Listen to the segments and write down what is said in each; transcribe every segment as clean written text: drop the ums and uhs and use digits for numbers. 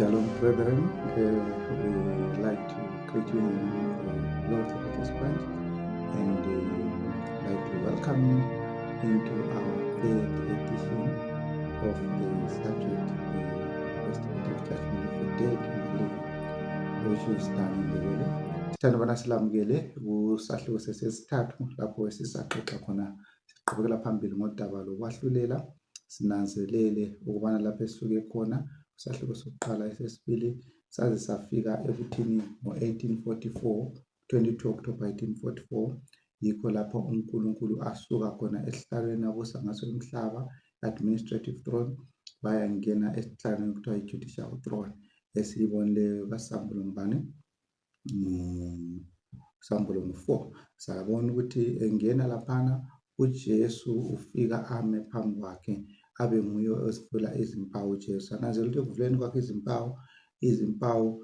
Shalom, brethren. We like to greet you in the Lord Jesus Christ and like to welcome you into our third edition of the subject, investigative judgment of the dead and the living, which is done in the Wele. Sithandwa silamukele kusahluko sesithathu lapho esisaxoxa khona siqhubekela phambili ngodaba lokwahlulela sinanzelele ukubana lapho esisuke khona sahluko sokuqala esesibili saze safika ekuthini ngo-1844 22 October 1844 yikho lapho uNkulunkulu asuka khona esihlalweni abusa ngaso umhlaba administrative throne bayangena esihlalweni okuthiwa i-judicial throne esiyibonileyo kaSambulo ngubani Sambulo 4 sabona ukuthi engena laphana uJesu ufika ame phambi kwakhe abe nguye osifula izimpawu Jesu anazela ukuthi ekuvuleni kwakhe izimpawu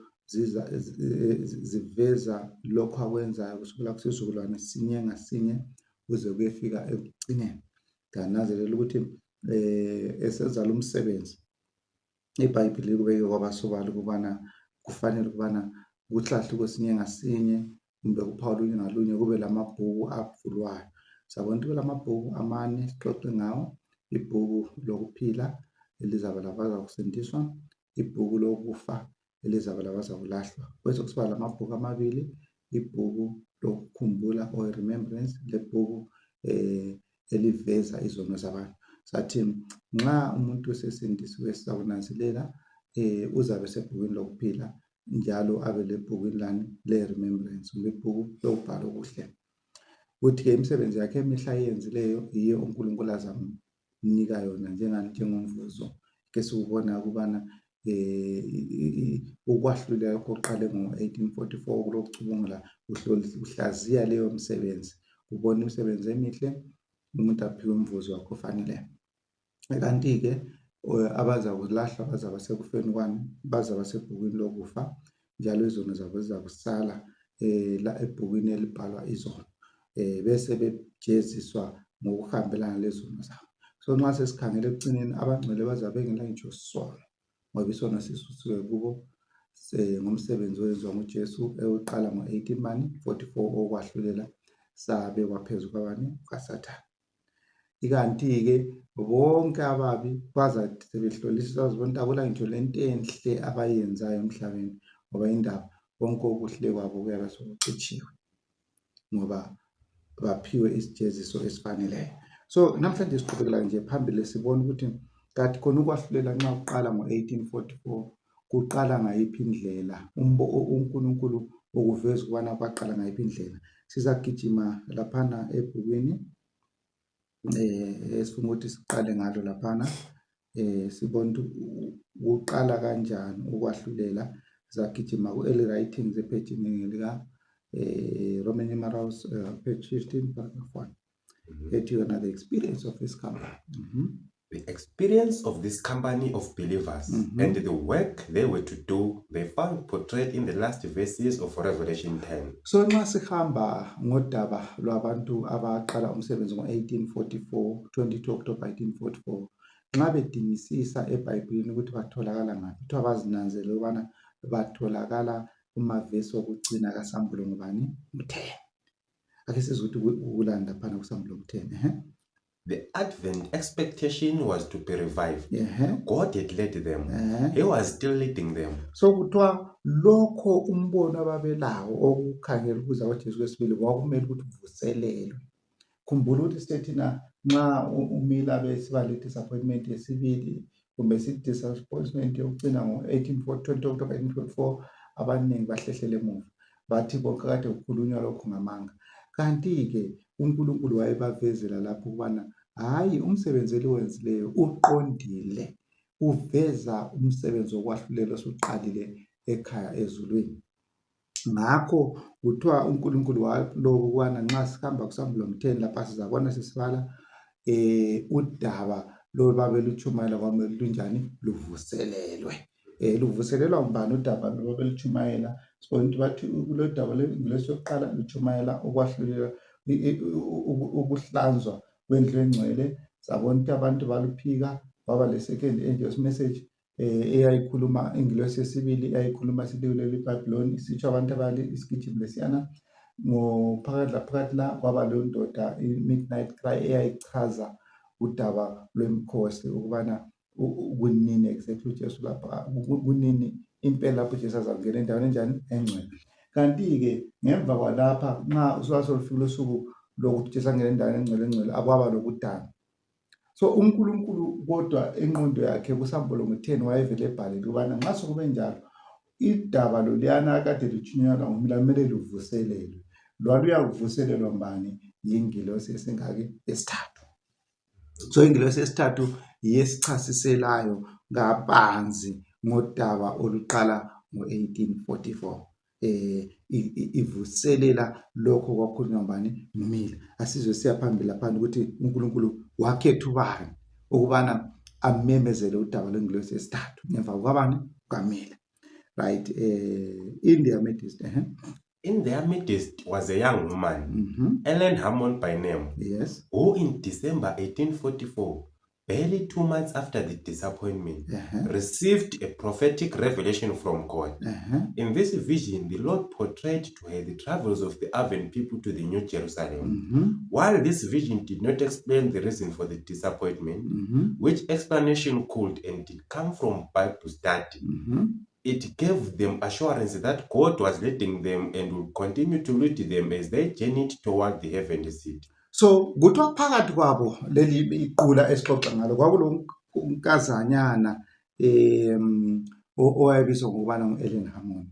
ziveza lokho akwenzayo kusukela kusizukulwane sinye ngasinye kuze kuyefika ekugcineni nganazelela ukuthi esezala umsebenzi iBhayibheli likubeke kwabasobala ukubana kufanele ukubana kuhlahluko sinye ngasinye kumbe kuPaul ngalunye kube lamabhuku avulwayo sabona ukuthi lamabhuku amane sixoxe ngawo ibhuku lokuphila elizabalabaza kusindiswa ibhuku lokufa elizabalabaza kulahlwa bese kusiba lamabhuku amabili ibhuku lokukhumbula or remembrance lebhuku eliveza izono zabantu sathi nxa umuntu sesindisiwe sawunanzelela uzabe sebhukwini lokuphila njalo abe lebhukwini lani le remembrance lebhuku lokubhala okuhle uthi ke imisebenzi yakhe emihla yenzileyo yiyo uNkulunkulu azamnika yona njengomvuzo ke sikubona ukubana ukwahlulela koqale ngo-1844 kulokucubungula uhlaziya leyo msebenzi ubona imisebenzi emihle umuntu aphiwe umvuzo wakhe ofanele kanti ke abaza kulahlwa bazaba sekufeni kwani bazaba sebhukwini lokufa njalo izono zabo zizakusala la ebhukwini elibhalwa izono bese bejeziswa ngokuhambelana lezono zabo so nxa sesikhangele ekucineni abangcwele bazabe bengela ngitsho sono ngoba isono sisusiwe kubo ngomsebenzi owenziwa nguJesu ewuqala ngo-1844 okwahlulela sabe kwaphezu kwabani kwaSathane ikanti-ke bonke ababi bazathi sebehlolisisa bazibona akula ngitsho lento enhle abayenzayo emhlabeni ngoba indaba bonke okuhle kwabo kuyabe sokucitshiwe ngoba baphiwe isijeziso esifaneleyo so namhlanje siqhubekela nje phambili sibona ukuthi kanti khona ukwahlulela nxa uqala ngo-1844 kuqala ngayiphi indlela uNkulunkulu ukuveza ukubana kwaqala ngayiphi indlela sizagijima laphana ebhukwini esifuna ukuthi siqale ngalo laphana sibona ukuqala kanjani ukwahlulela sizagijima ku-early writings ephejini lika Roman numerals page 15 paragraph 1 ethi yona the experience of this company The experience of this company of believers and the work they were to do, they found portrayed in the last verses of Revelation 10. So nxa sihamba ngodaba lwabantu abaqala umsebenzi ngo-1844 22 October 1844 nxa bedingisisa eBhayibhelini ukuthi batholakala ngaphi kuthiwa bazinanzele ukubana batholakala kumavesi okucina kaSambulo ngubani 10 ake sizwe ukuthi ukulanda phana kuSambulo 10 The Advent expectation was to be revived. God had led them. He was still leading them. So kuthiwa lokho umbono ababelawo okukhangela ukuza kwaJesu kwesibili kwakumele ukuthi uvuselelwe khumbula ukuthi sithina nxa umila besiba le disappointment yesibili kumbe sithi disappointment yokucina ngo-1844 October 1844 abaningi bahlehlele emuva bathi konke kade kukhulunywa lokho ngamanga kanti-ke uNkulunkulu wayebavezela lapho ukubana hayi umsebenzi eliwenzileyo uqondile uveza umsebenzi wokwahlulela osuqalile ekhaya ezulwini ngakho kuthiwa uNkulunkulu waloko ukubana nxa sihamba kuSambulo 10 lapha sizabona sesibala udaba lobabe lutshumayela kwamele lunjani luvuselelwe luvuselelwa ngubani udaba lobabe lutshumayela sibona ukuthi bathi kulodaba lesokuqala lutshumayela ukwahlulela ukuhlanzwa kwendlu engcwele sabona ukuthi abantu baluphika baba le second angel's message eyayikhuluma ingilosi yesibili eyayikhuluma silileli iBhabhiloni isitsho abantu abali isigijimi lesiyana phakathi la kwaba leyo ndoda i-midnight cry eyayichaza udaba lwemikhosi ukubana kunini exactly uJesu lapha kunini impela lapho uJesu azangena endaweni enjani engcwele. Kanti-ke ngemva kwalapha nxa usuwasolufika usuku lokuthi uJesu angena endaweni engcwele akwaba lokudana. So uNkulunkulu kodwa enqondo yakhe kuSamuel 10 wayevele ebhalile ukubana nxa sokube njalo idaba loliyana kade lutshunyayelwa ngumlando kumele luvuselelwe. Lwaluyakuvuselelwa mbani? Yingilosi esingaki? Esithathu. So ingilosi yesithathu yesichasiselayo kabanzi ngodaba oluqala ngo-1844. Ivuselela lokho kwakhulunywa ngubani? Ngumila. Asizwe siya phambili lapha ukuthi uNkulunkulu wakhetha ubani ukubana amemezele udaba lwengilosi yesithathu ngemva kwabani? Kwamila. Right. In their midst. In their midst was a young woman, Ellen Hammond by name, Yes. who in December 1844, barely 2 months after the disappointment, received a prophetic revelation from God. In this vision, the Lord portrayed to her the travels of the Advent people to the New Jerusalem. While this vision did not explain the reason for the disappointment, which explanation could and did come from Bible study, it gave them assurance that God was leading them and would continue to lead them as they journeyed toward the heavenly city. So kuthiwa phakathi kwabo leli iqula esixoxa ngalo kwakulo unkazanyana owayebizwa ngokubana ngu-Ellen Hammond.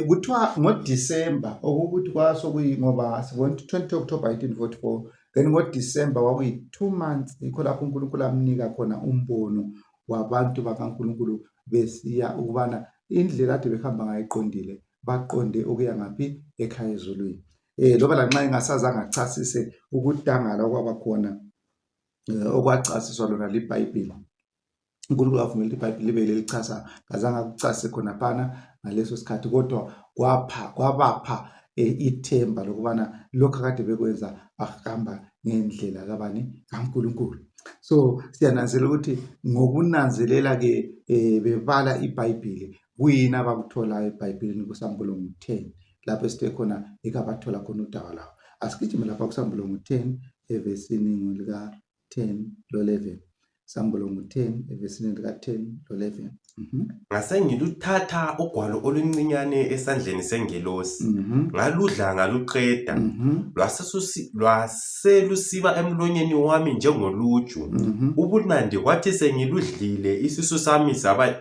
Kuthiwa ngoDisemba okuthi kwasokuyi ngoba sibona 20 October 1844, then ngoDisemba kwakuyi 2 months yikho lapho uNkulunkulu amnika khona umbono wabantu bakaNkulunkulu besiya ukubana indlela ade behamba ngayiqondile baqonde ukuya ngaphi? Ekhaya ezulwini. Loba lanxa engasazange achasise ukudangala okwabakhona okwachasiswa lona liBhayibhili. uNkulunkulu avumela iBhayibhili libe lelichaza kazange akuchasise khona phana ngaleso sikhathi kodwa kwabapha ithemba lokubana lokho kade bekwenza bahamba ngendlela kabani? kaNkulunkulu. So siyananzelela ukuthi ngokunanzelela ke bebala iBhayibhili kuyini abakutholayo eBhayibhilini kuSamuel 10 lapho esithe khona ikabathola khona udaba lawo. Asigijime lapha kuSamuel 10 evesini lika 10 lo 11. Samuel 10 evesini lika 10 lo 11. Ngasengiluthatha ugwalo oluncinyane esandleni sengilosi, ngaludla ngaluqeda, lwaselusiba emlonyeni wami njengoluju. Ubunandi kwathi sengiludlile isisu sami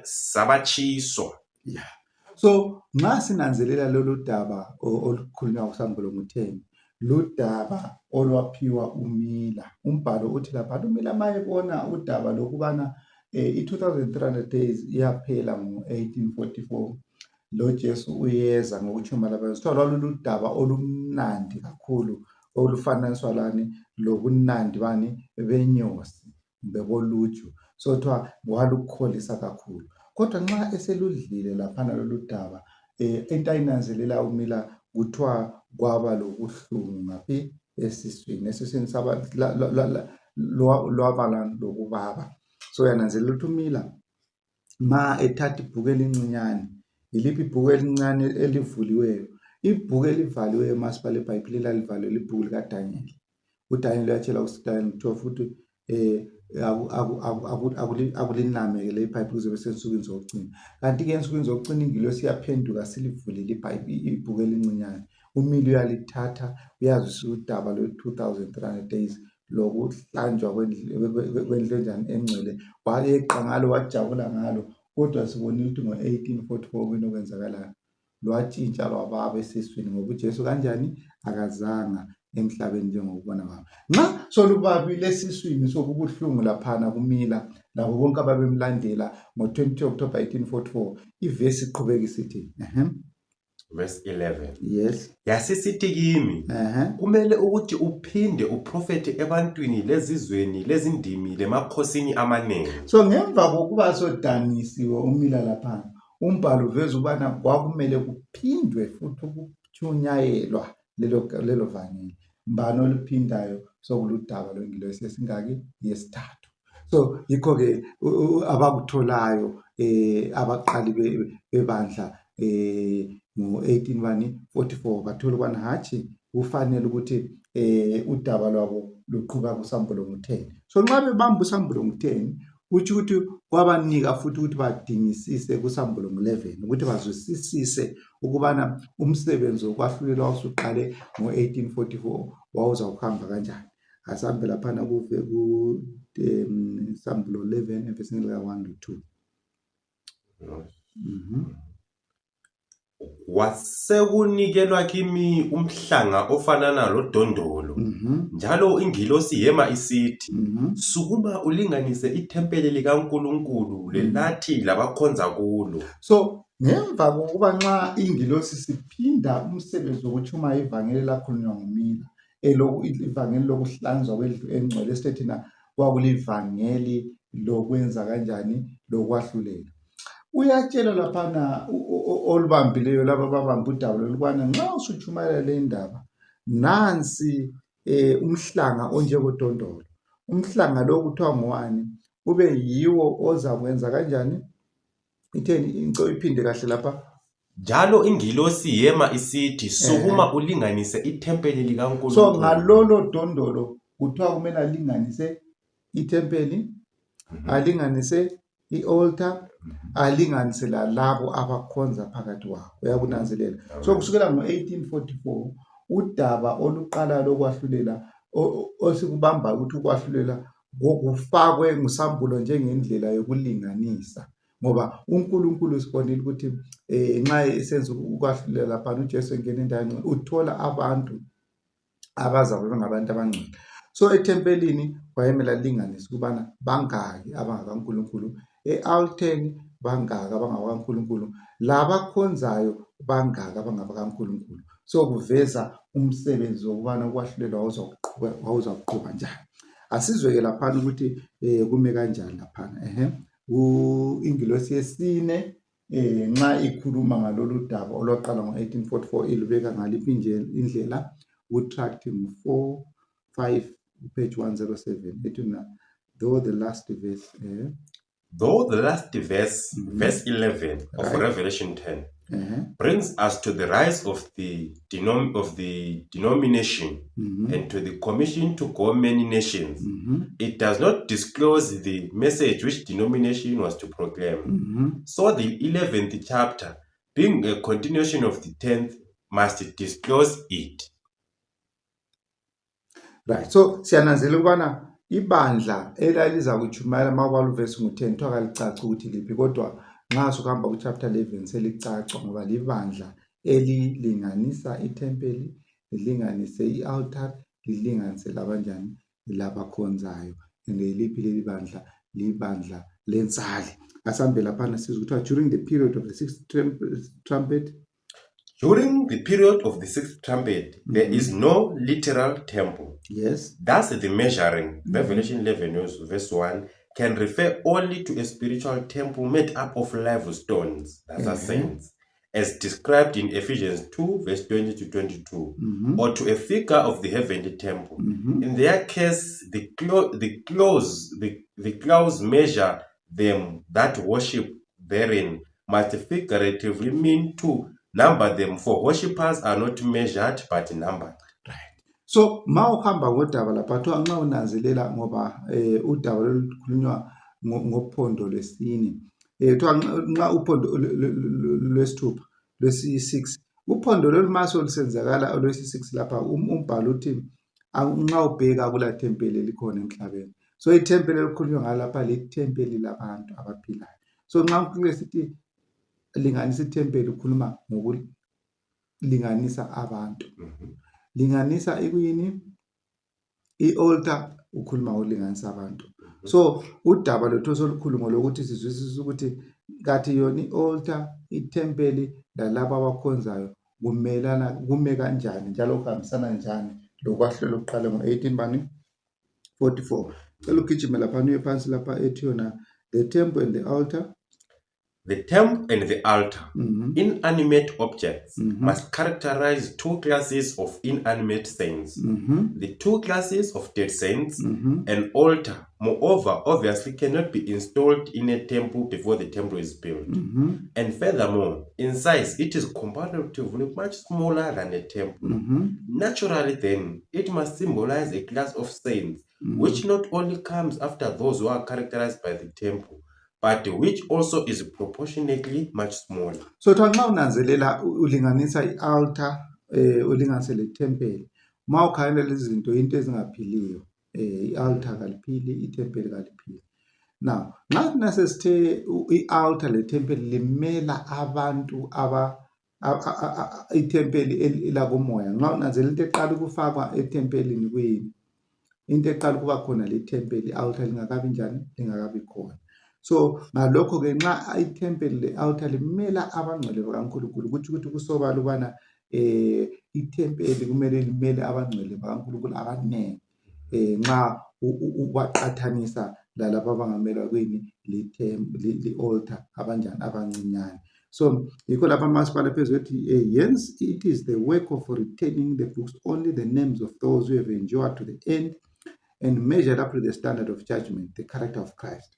sabatshiswa. Yeah. So nxa sinanzelela lolu daba olukhulunywa kuSamuel 10, ludaba olwaphiwa umila. Umbhalo uthi lapha umila mayebona udaba lokubana i-2300 days iyaphela ngo-1844 lo Jesu uyeza ngokutshumayela kuthiwa lwaludaba olumnandi kakhulu olufananiswa lani lobunandi bani benyosi beboluju. So kuthiwa walukholisa kakhulu. Kodwa nxa eseludlile laphana lolu daba into ayinanzelela umila kuthiwa kwaba lobuhlungu ngaphi? Esiswini lwaba lokubaba. So yananzelela ukuthi umila ma ethatha ibhuku elincinyane, yiliphi ibhuku elincane elivuliweyo? Ibhuku elivaliweyo masibala eBhayibhilini lalivaliwe libhuku likaDanyeli. uDanyeli uyatshela kuDanyeli 12 ukuthi akulinameke le iBhayibhili kuze bese ensukwini zokucina. Kanti-ke ensukwini zokucina ingilosi iyaphenduka silivulile ibhuku elincinyane. Umili uyalithatha uyazisa udaba lwe-2300 days lokuhlanjwa kwendlu enjani engcwele, wayeqa ngalo wajabula ngalo. Kodwa sibonile ukuthi ngo-1844 kwini okwenzakalayo? Lwatshintsha lwababa esiswini ngoba uJesu kanjani? Akazanga emhlabeni njengokubona kwabo. Nxa solubabile esiswini sokubuhlungu laphana kumila labo bonke ababemlandela ngo-20 October 1844, ivesi iqhubeka isithi Verse 11. Yes. Yasisithi kimi, kumele ukuthi uphinde uprofete ebantwini lezizweni lezindimi lemakhosini amaningi. So ngemva kokuba sodanisiwe umila laphana, umbhalo uveza ukubana kwakumele kuphindwe futhi ukuthunyayelwa lelo vangeli. Mbani oluphindayo? Sokuludaba lwengilosi esingaki? Yesithathu. So yikho-ke abakutholayo abaqali bebandla ngo-1844 bathola ukubana hatshi kufanele ukuthi udaba lwabo luqhuba kusambulo ngu-10. So nxa bebamba usambulo ngu-10 kutsho ukuthi kwabanika futhi ukuthi badingisise kusambulo ngu-11 ukuthi bazwisisise ukubana umsebenzi wokwahlulela wawusuqale ngo-1844 wawuzawuhamba kanjani. Asambe laphana sambulo 11 evesini lika 1 to 2. Wasekunikelwa kimi umhlanga ofanana lodondolo, njalo ingilosi yema isithi, sukuma ulinganise ithempeli likaNkulunkulu lelathi labakhonza kulo. So ngemva kokuba nxa ingilosi siphinda umsebenzi wokuthuma ivangeli lakhulunywa ngumila ivangeli lokuhlanzwa kwendlu engcwele esithi thina kwakulivangeli lokwenza kanjani lokwahlulela. Uyatshela laphana olubambileyo laba ababamba udaba lokubana nxa usutshumayela le ndaba nansi umhlanga onjengodondolo. Umhlanga lo kuthiwa ngowani? Ube yiwo ozakwenza kanjani? Itheni inco iphinde kahle lapha. Njalo ingilosi yema isithi, sukuma ulinganise ithempeli likaNkulunkulu. So ngalolo dondolo kuthiwa kumele alinganise ithempeli, alinganise i-altar, alinganise lalabo abakhonza phakathi kwabo. Uyakunanzelela. So kusukela ngo-1844 udaba oluqala lokwahlulela osikubamba ukuthi ukwahlulela kufakwe ngusambulo njengendlela yokulinganisa. Ngoba uNkulunkulu sibonile ukuthi nxa esenza ukwahlulela lapha uJesu engena endaweni uthola abantu abazabe bengabantu abangcwele. So ethempelini kwayemela linganisa ukubana bangaki abangakaNkulunkulu, e-alteni bangaki abangakaNkulunkulu, labakhonzayo bangaki abangakaNkulunkulu. So kuveza umsebenzi wokubana ukwahlulela wawuzaqhuba njani. Asizweke laphana ukuthi kume kanjani laphana. Ingilosi yesine nxa ikhuluma ngalolu daba olwaqala ngo-1844 ilubeka ngaliphi indlela utract 4-5 page 107 ethi though the last verse verse 11 of right. Revelation 10 brings us to the rise of the denomination and to the commission to go many nations. It does not disclose the message which denomination was to proclaim. So the 11th chapter, being a continuation of the 10th, must disclose it. Right. So siyananzela ukubana ibandla elaliza kuchumayela mawubala uvesi ngu-10 twakalicaca ukuthi liphi, kodwa nxa sukuhamba ku-chapter 11 selicaca ngoba libandla elilinganisa ithempeli, lilinganise i-altar, lilinganise labanjani labakhonzayo. Liphi leli bandla? Libandla lensali. Asambe laphana sizwe during the period of the sixth trumpet. During the period of the sixth trumpet, there is no literal temple. Yes. Thus, the measuring, Revelation 11 verse 1, can refer only to a spiritual temple made up of live stones, that are saints, as described in Ephesians 2 verse 20 to 22, or to a figure of the heavenly temple. In their case, the clouds measure them that worship therein must figuratively mean to number them, for worshippers are not measured but numbered. Right. So mawuhamba ngodaba lapha kuthiwa nxa unanzelela ngoba udaba lolukhulunywa ngophondo lesine. Kuthiwa nxa uphondo lwesithupha lwesi-6 uphondo lolumaso lusenzakala olwesi-6 lapha umbhalo uthi nxa ubheka kula thempeli elikhona emhlabeni. So ithempeli elikhulunywa ngalapha lithempeli labantu abaphilayo. So nxa uNkulunkulu sithi linganisa ithempeli ukhuluma ngokulinganisa abantu. Linganisa ikuyini? I-altar ukhuluma ngokulinganisa abantu. So udaba lwethu solukhuluma lokuthi sizwisise ukuthi kathi yona i-altar, ithempeli lalabo abakhonzayo kume kanjani njalo kuhambisana njani lokwahlulela okuqala ngo-1844. Cela ugijime lapha uye phansi lapha ethi yona the temple and the altar. The temple and the altar, inanimate objects, must characterize two classes of inanimate saints. The two classes of dead saints, an altar, moreover, obviously cannot be installed in a temple before the temple is built. And furthermore, in size, it is comparatively much smaller than a temple. Naturally, then, it must symbolize a class of saints, which not only comes after those who are characterized by the temple, but which also is proportionately much smaller. So nxa unanzelela ulinganisa i-altar ulinganise le-temple, ma ukhangela lezi zinto into ezingaphiliyo, i-altar kaliphili, i-temple kaliphili. Now nxa thina sesithe i-altar le-temple limela abantu itempeli lakomoya, nxa unanzelela into eqala ukufakwa etempelini kuyini? Into eqala ukuba khona le-temple, i-altar lingakabi njani? Lingakabi khona. So ngalokho ke nxa itempeli le-altar limela abangcwele bakaNkulunkulu, kutsho ukuthi kusobala ukubana itempeli kumele limele abangcwele bakaNkulunkulu abanengi nxa ubaqathanisa lalabo abangamelwa kuyini li-altar abanjani abancinyane. So yikho lapha masibala phezulu ethi hence it is the work of retaining the books only the names of those who have endured to the end and measured up to the standard of judgment, the character of Christ.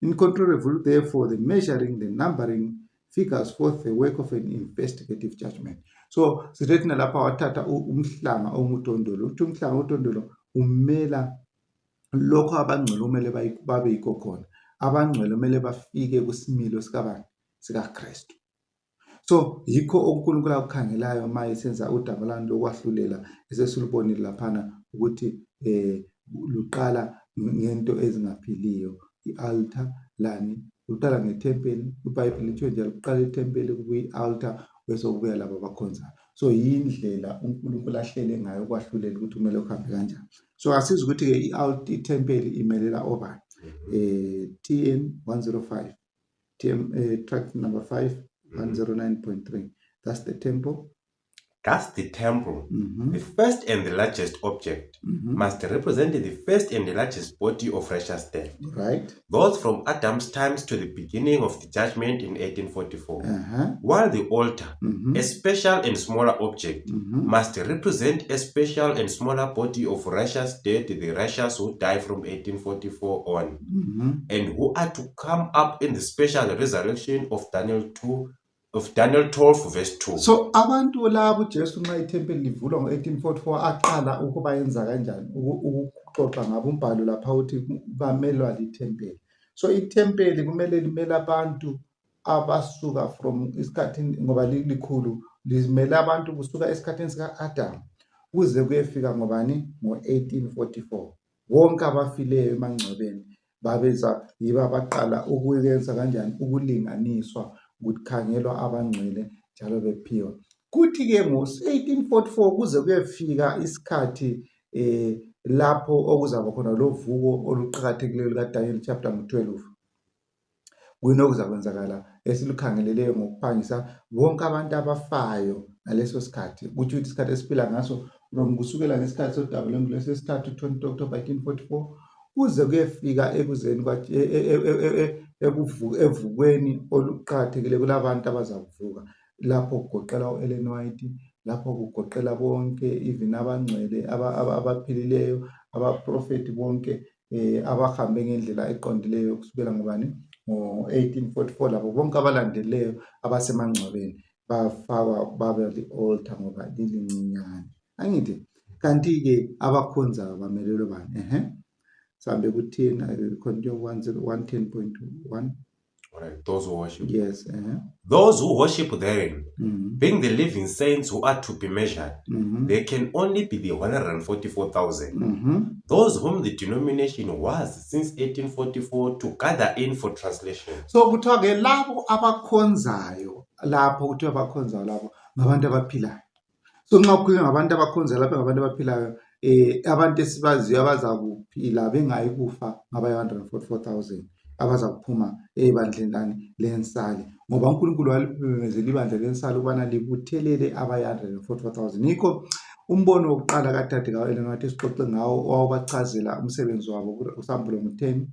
In contrary, therefore, the measuring, the numbering figures forth the work of an investigative judgment. So, siretina lapha wathatha umhlanga ongutondolo. Uthi umhlanga ongutondolo umela lokho abangcwele umele babe yikho khona. Abangcwele umele bafike kusimilo sikaKristu. So, yikho uNkulunkulu akukhangelayo ma esenza udaba lokwahlulela esesilubonile laphana ukuthi luqala ngento ezingaphiliyo. I-altar lani uqala ngetempeli, iBhayibheli lithiwe njalo uqala itempeli kuyi-altar bese kubuya labo abakhonzayo. So yindlela uNkulunkulu ahlele ngayo ukwahlulela ukuthi kumele kuhambe kanjani. So asiza ukuthi ke itempeli imelela obani. TN 105 tract number 5 109.3. That's the temple. Thus the temple, the first and the largest object, must represent the first and the largest body of righteous death. Right. Those from Adam's times to the beginning of the judgment in 1844. While the altar, a special and smaller object, must represent a special and smaller body of righteous death, the righteous who die from 1844 on, and who are to come up in the special resurrection of Daniel 12 verse 2. So abantu labo uJesu nxa itempeli livulwa ngo-1844 aqala ukuba yenza kanjani ukuxoxa ngabo umbhalo lapha uthi bamelwa litempeli. So itempeli kumele limele abantu abasuka from isikhathini ngoba likhulu limele abantu kusuka esikhathini sika-Adam kuze kuyefika ngobani ngo-1844. Wonke abafileyo emangcwabeni babeza yibo abaqala ukuyenza kanjani ukulinganiswa ukukhangelwa abangcwele njalo bephiwa. Kuthi ke ngo-1844 kuze kuyefika isikhathi lapho okuzaba khona lo vuko oluqhakathekileyo likaDaniel chapter 12. Kuyini okuzakwenzakala esilukhangeleleyo ngokuphangisa bonke abantu abafayo ngaleso sikhathi. Kuthi isikhathi esiphila ngaso kusukela ngesikhathi sodaba lwemvelo sesithathu 20 October 1844 kuze kuyefika ekuzeni evukweni oluqhakathekile kulabantu abazavuka lapho kugoqela uEllen White, lapho kugoqela bonke even abangcwele abaphilileyo abaprofeti bonke abahambe ngendlela eqondileyo kusukela ngobani ngo-1844 labo bonke abalandeleyo abasemangcwabeni bafakwa babe li-altar ngoba lilincinyane. Angithi kanti ke abakhonzayo bamelelwe bani? Sambe ku-10 continue 110.1. Alright, those who worship. Yes. Those who worship therein, being the living saints who are to be measured, they can only be the 144,000. Those whom the denomination was since 1844 to gather in for translation. So kuthiwa ke labo abakhonzayo lapho kuthiwa abakhonzayo labo ngabantu abaphilayo. So nxa kukhulunywa ngabantu abakhonzayo lapho ngabantu abaphilayo abantu esibaziyo abazakuphila bengayi kufa ngaba 144,000 abazakuphuma ebandleni lensali ngoba uNkulunkulu waliphelezela ibandla lensali ukubana libuthelele aba 144,000. Yikho umbono wokuqala kaDade kaEllen White esixoxe ngawo owabachazela umsebenzi wabo kuSambulo 10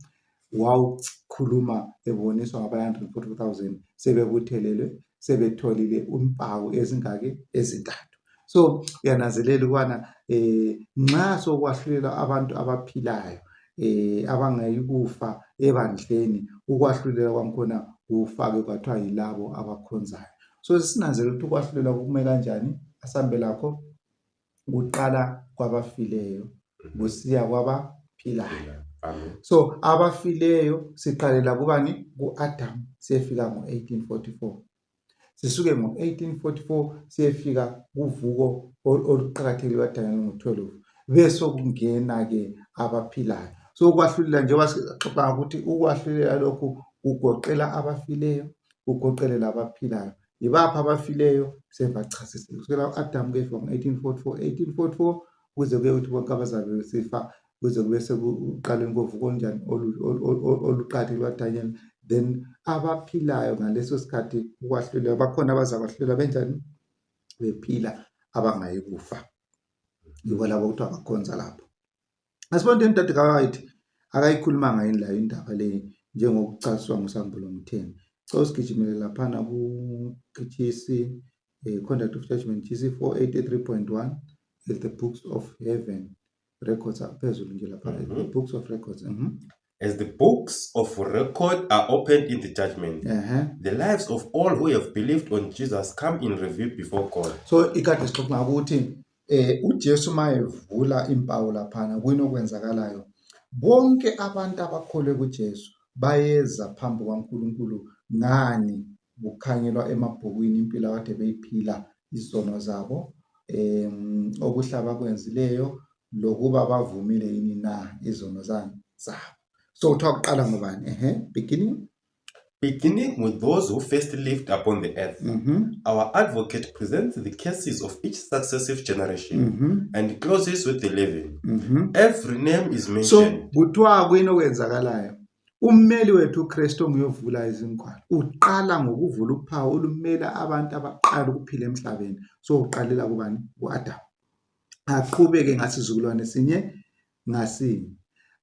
wawukhuluma eboniswa ngaba-144,000 sebebuthelelwe sebetholile impawu ezingaki ezintathu. So uyananzelela ukubana nxa sokwahlulela abantu abaphilayo abangayikufa ebandleni, ukwahlulela kwakhona kufake kwathiwa yilabo abakhonzayo. So sinanzelela ukuthi ukwahlulela kume kanjani. Asambe lakho kuqala kwabafileyo kusiya kwabaphilayo. So abafileyo siqalela kubani? Ku-Adam, siyefika ngo-1844. Sisuke ngo-1844 siyefika kuvuko oluqakathekile lwaDaniel ngo-12, bese kungena-ke abaphilayo. So ukwahlulela njengoba sixoxa ukuthi ukwahlulela lokhu kugoqela abafileyo, kugoqelela abaphilayo. Yibaphi abafileyo? Sebachasisile kusukela u-Adam kefika ngo-1844 kuze kuye ukuthi bonke abazabe besifa kuze kube sekuqaleni kovuko olunjani oluqakathekile lwaDaniel. Then abaphilayo ngaleso sikhathi ukwahlulela bakhona abazakwahlulela benjani? Bephila abangayi kufa. Yibo labo kuthiwa bakhonza lapho. Asibone into kaWhite akayikhuluma ngayo layo indaba le njengokucasiswa nguSambulo Mthembu. Sigijimele laphana ku-GC Conduct of Judgment GC 483.1 at the Books of Heaven Records phezulu nje lapha the Books of Records. As the books of record are opened in the judgment, the lives of all who have believed on Jesus come in review before God. So ikade sixoxa ukuthi uJesu mayevula impawu laphana kwinokwenzakalayo, bonke abantu abakholwe kuJesu bayeza phambi kwaNkulunkulu ngani kukhangelwa emabhukwini impilo akade beyiphila, izono zabo, okuhlaba kwenzileyo, lokuba bavumile yini na izono zabo. So kuthiwa kuqala ngobani? Beginning with those who first lived upon the earth, our advocate presents the cases of each successive generation and closes with the living. Every name is mentioned. So kuthiwa kwinokwenzakalayo ummeli wethu uKristu nguyovula izinkwalo. Uqala ngokuvula uphawu olumela abantu abaqala ukuphila emhlabeni. So uqalela kubani? Ku-Adam. Aqhubeke ngasizukulwane sinye ngasinye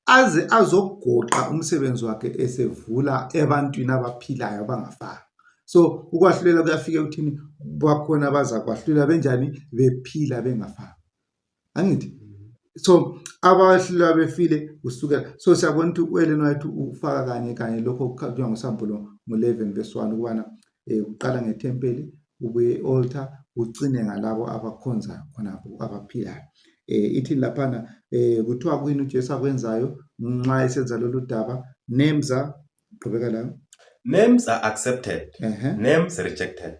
aze azogoqa umsebenzi wakhe esevula ebantwini abaphilayo abangafanga. So ukwahlulela kuyafika ukuthini? Bakhona abazakwahlulela benjani? Bephila bengafanga. Angithi? So abahlulela befile kusukela. So siyabona ukuthi uElen White ufaka kanye lokho kuthiwa ngoSambulo ngo-11 verse 1 ukubana uqala ngethempeli, ubuye altar, ugcine ngalabo abakhonza khonapho abaphilayo. Ithi laphana kuthiwa kuyini uJesu akwenzayo nxa esenza lolu daba? Names are qhubeka la. Names are accepted, names rejected.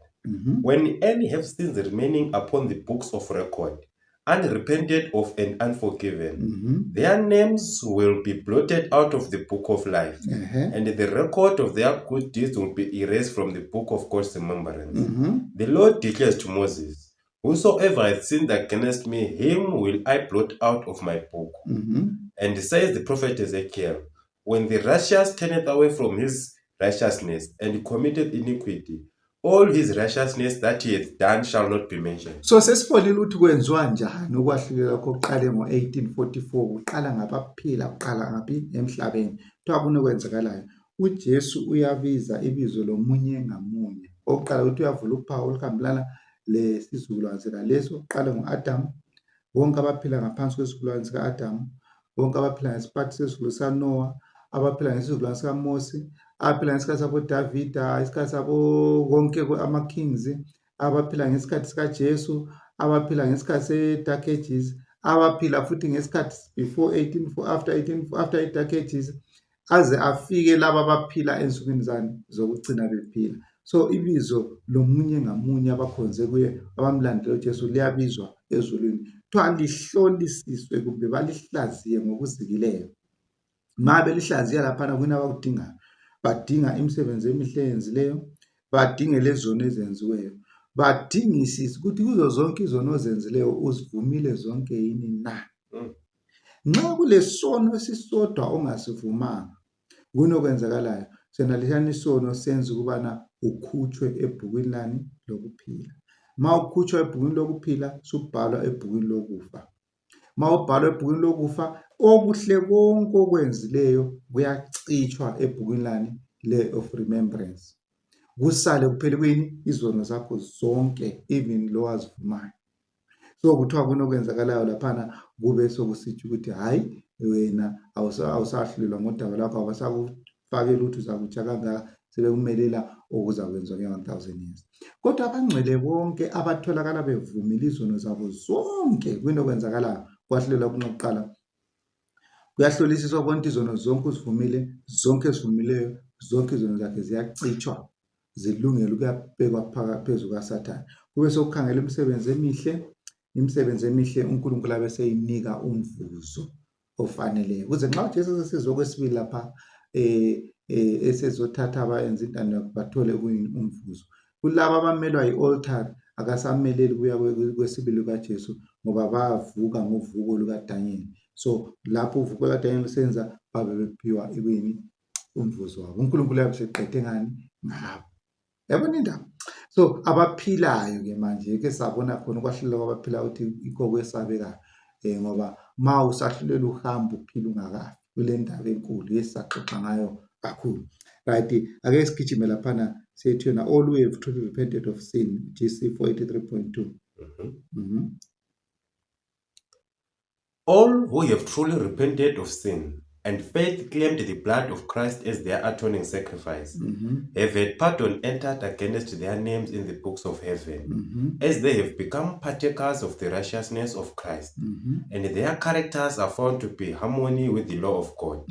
When any have sins remaining upon the books of record, unrepented of and unforgiven, their names will be blotted out of the book of life, and the record of their good deeds will be erased from the book of God's remembrance. The Lord declares to Moses, whosoever hath sinned against me, him will I blot out of my book. And says the prophet Ezekiel, when the righteous turneth away from his righteousness and committeth iniquity, all his righteousness that he hath done shall not be mentioned. So sesibonile ukuthi kwenziwa njani ukwahlulela kokuqale ngo-1844 uqala ngabaphila uqala ngaphi emhlabeni. Kuthiwa kunokwenzakalayo uJesu uyabiza ibizo lomunye ngamunye. Oqala ukuthi uyavula uphawu oluhambelana lesizukulwane sika leso. Uqala ngo-Adam, bonke abaphila ngaphansi kwesizukulwane sika-Adam, bonke abaphila ngesikhathi sesizukulwane sikaNoah, abaphila ngesizukulwane sikaMose, abaphila ngesikhathi sabo Davida, isikhathi sabo konke ama-kings, abaphila ngesikhathi sikaJesu, abaphila ngesikhathi se-Dark Ages, abaphila futhi ngesikhathi before 18 after i-Dark Ages, aze afike laba abaphila ensukwini zani zokugcina bephila. So ibizo lomunye ngamunye abakhonze kuye abamlandela uJesu liyabizwa ezulwini. Kuthiwa lihlolisiswe kumbe balihlaziye ngokuzikileyo. Mabe lihlaziya laphana kwina abakudingayo, badinga imisebenzi emihle eyenzileyo, badinge lezono ezenziweyo, badingisise ukuthi kuzo zonke izono ezenzileyo uzivumile zonke yini na. Nxa kulesono esisodwa ongasivumanga kunokwenzakalayo, senalishana isono senza ukubana ukhutshwe ebhukwini lani lokuphila. Ma ukhutshwa ebhukwini lokuphila subhalwa ebhukwini lokufa. Ma ubhalwa ebhukwini lokufa okuhle konke okwenzileyo kuyachithwa ebhukwini lani of remembrance. Kusale kuphela kwini izono zakho zonke, even lo wazivumayo. So kuthiwa kunokwenzakalayo laphana kube sokusithi ukuthi hayi wena awusahlulelwa ngodaba lakho, awasakufakela ukuthi uzakutsha kangaka, sebekumelela okuza kwenziwa nge-1000 years. Kodwa abangcwele bonke abatholakala bevumile izono zabo zonke kunokwenzakalayo, kwahlulelwa kunokuqala, kuyahlolisiswa konke izono zonke uzivumile, zonke ezivumileyo, zonke izono zakhe ziyachithwa, zilungele ukuyabekwa phezu kaSathane. Kube sokukhangela imisebenzi emihle uNkulunkulu abe seyinika umvuzo ofaneleyo. Ukuze nxa uJesu esesizwe okwesibili lapha esezothatha abayenza intando bathole umvuzo. Kulabo abamelwa yi-altar akasameleli kuya kwesibili kaJesu ngoba bavuka ngovuko lukaDanyeli. So lapho uvuko lukaDanyeli senza babe bephiwa umvuzo wabo. uNkulunkulu yabe seqede ngani ngabo. Yabona indaba? So abaphilayo ke manje ke sabona khona ukwahlulela kwabaphilayo ukuthi ikho kwesabekayo, ngoba ma usahlulela uhamba uphila ungakafi kule ndaba enkulu yesaxoxa ngayo kakhulu. Right, ake sigijime laphana sethena all who have truly repented of sin, GC 483.2. All who have truly repented of sin and faith claimed the blood of Christ as their atoning sacrifice have had pardon entered against their names in the books of heaven, as they have become partakers of the righteousness of Christ, and their characters are found to be in harmony with the law of God.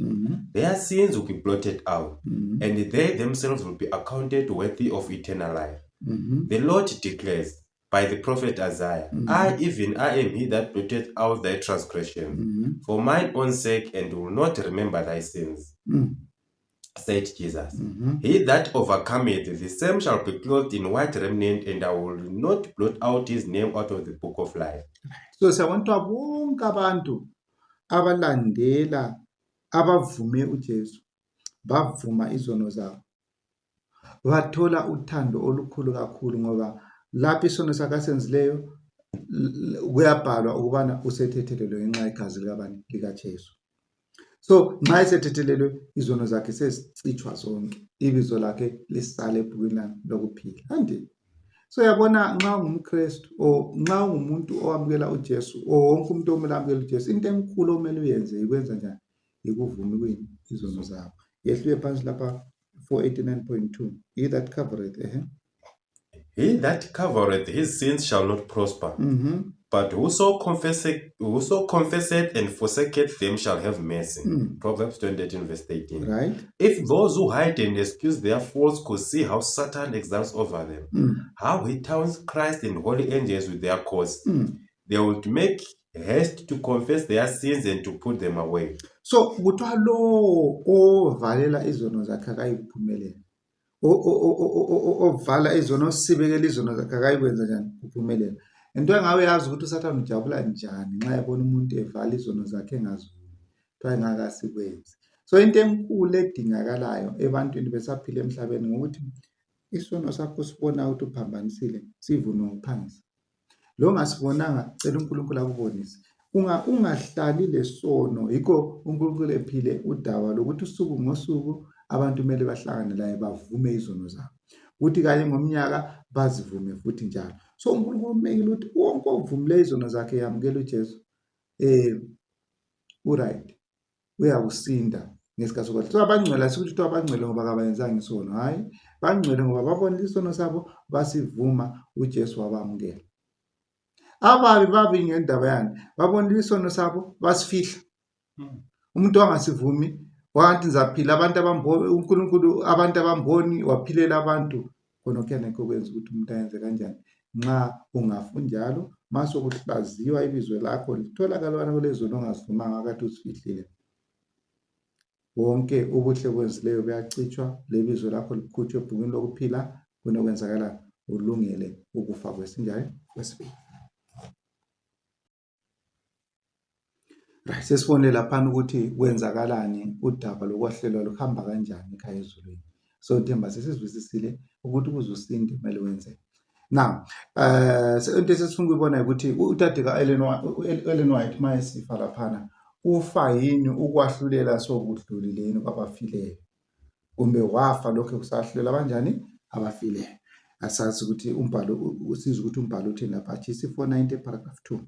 Their sins will be blotted out, and they themselves will be accounted worthy of eternal life. The Lord declares by the prophet Isaiah, I am he that blotted out thy transgression for mine own sake, and will not remember thy sins, said Jesus. He that overcometh, the same shall be clothed in white raiment, and I will not blot out his name out of the book of life. So siyabona bonke abantu abalandela abavume uJesu bavuma izono zabo, bathola uthando olukhulu kakhulu, ngoba lapho isono sakasenzileyo kuyabhalwa ukubana usethethelelwe ngenxa yegazi likaJesu. So nxa esethethelelwe izono zakhe sezicithwa zonke, ibizo lakhe lisale ebhukwini lokuphila. Andi so yabona, nxa ungumKristu o nxa ungumuntu owamukela uJesu o wonke umuntu omele amukela uJesu, into enkulu omele uyenze ikwenza njani? Ikuvuma izono zakho. Yehluye phansi lapha 489.2. He that covereth He that covereth his sins shall not prosper, but whoso confesseth and forsaketh them shall have mercy. Proverbs 20:18 verse 18. Right. If those who hide and excuse their faults could see how Satan exalts over them, how he taunts Christ and holy angels with their cause, they would make haste to confess their sins and to put them away. So kuthiwa lo ovalela izono zakhe akayiphumelela, ovala izono, osibekela izono zakhe akayikwenza njani? Uphumelela. Into engawe yazi ukuthi uSathane ujabula njani nxa ebona umuntu evala izono zakhe engazivumi, kuthiwa engakasikwenzi. So into enkulu edingakalayo ebantwini besaphila emhlabeni ngokuthi isono sakho sibona ukuthi uphambanisile, sivume ngokuphangisa. Lo ngasibonanga cela uNkulunkulu akubonise. Ungahlali lesono, yikho uNkulunkulu ephile udaba lokuthi usuku ngosuku abantu kumele bahlangane laye bavume izono zabo, ukuthi kanye ngomnyaka bazivume futhi njalo. So uNkulunkulu umekile ukuthi wonke ovumile izono zakhe yamukela uJesu uright, uyakusinda ngesikhathi sokudla. So abangcwele asikuthi abangcwele ngoba kabayenzanga isono, hayi, bangcwele ngoba babonile isono sabo basivuma uJesu wabamukela. Ababi babi ngendaba yani, babonile isono sabo basifihla. Umuntu angasivumi wathi ngizaphila abantu abamboni, uNkulunkulu abantu abamboni waphilela abantu, khona kuyanekho kwenza ukuthi umuntu ayenze kanjani. Nxa ungafuni njalo, masokuhlaziwa ibizo lakho litholakala kulezono ongazivumanga akade usifihlile, wonke ubuhle kwenzileyo buyachithwa, lebizo lakho likhutshwe ebhukwini lokuphila, kunokwenzakala ulungele ukufa kwesinjani kwesibili. Right, sesibone lapha ukuthi kwenzakalani, udaba lokwahlelwa luhamba kanjani ekhaya ezulwini. So Themba sesizwisisile ukuthi ukuze usinde kumele wenze. Now, into esifuna ukubona ukuthi utade kaEllen White mayesifa laphana ufa yini ukwahlulela sokudlulileni kwabafileyo, kumbe wafa lokho kusahlulela abanjani abafileyo. Asazi ukuthi umbhalo usiza ukuthi umbhalo uthini lapha, Jesi 490 paragraph 2.